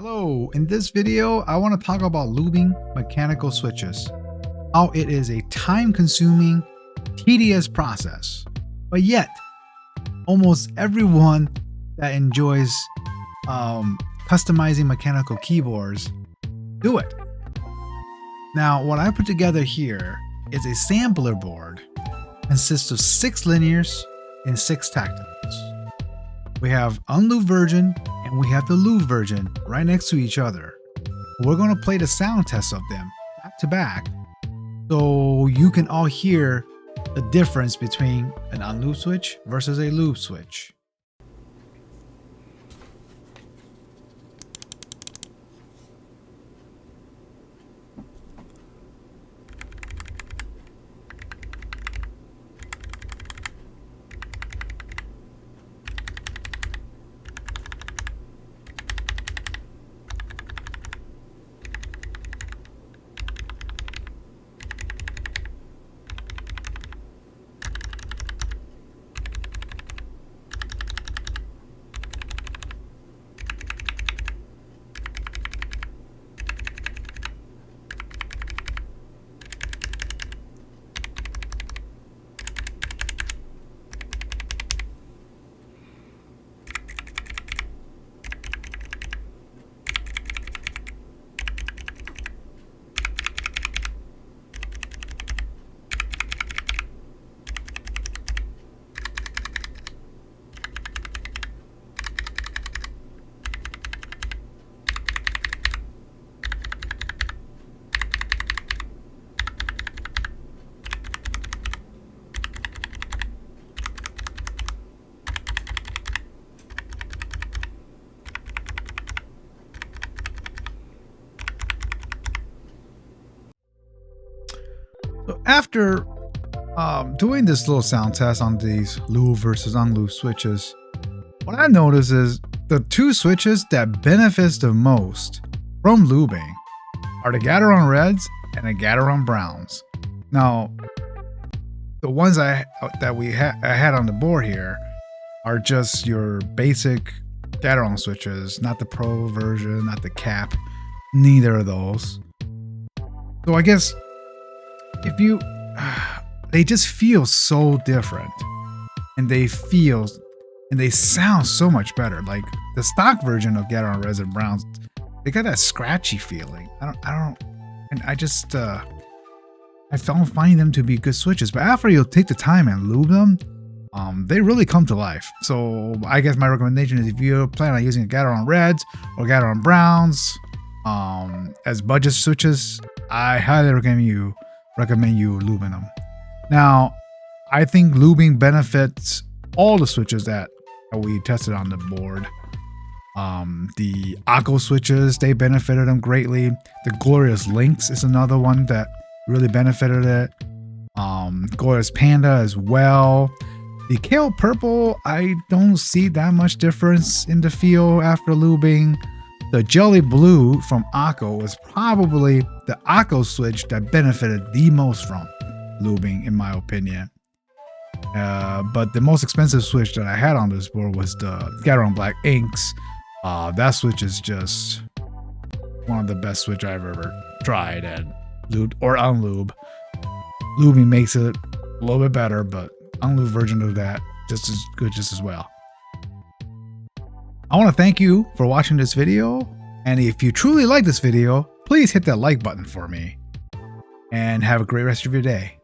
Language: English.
Hello, in this video, I want to talk about lubing mechanical switches. How it is a time-consuming, tedious process, but yet almost everyone that enjoys customizing mechanical keyboards do it. Now, what I put together here is a sampler board. Consists of 6 linears and 6 tactiles. We have Unlubed version and we have the lubed version right next to each other. We're going to play the sound test of them back to back so you can all hear the difference between an unlubed switch versus a lubed switch. So after doing this little sound test on these lubed versus unlubed switches, what I noticed is the 2 switches that benefits the most from lubing are the Gateron Reds and the Gateron Browns. Now, the ones I had on the board here are just your basic Gateron switches, not the Pro version, not the Cap, neither of those. So I guess if you, they just feel so different, and they sound so much better. Like the stock version of Gateron Reds and Browns, they got that scratchy feeling. I don't find them to be good switches, but after you take the time and lube them, they really come to life. So I guess my recommendation is if you plan on using Gateron Reds or Gateron Browns as budget switches, I highly recommend you lubing them. Now, I think lubing benefits all the switches that we tested on the board. The Akko switches, they benefited them greatly. The Glorious Lynx is another one that really benefited it. Glorious Panda as well. The Kale Purple, I don't see that much difference in the feel after lubing. The Jelly Blue from Akko was probably the Akko switch that benefited the most from lubing, in my opinion. But the most expensive switch that I had on this board was the Gateron Black Inks. That switch is just one of the best switch I've ever tried, and lubed or unlubed. Lubing makes it a little bit better, but unlubed version of that just as good, just as well. I want to thank you for watching this video, and if you truly like this video, please hit that like button for me, and have a great rest of your day.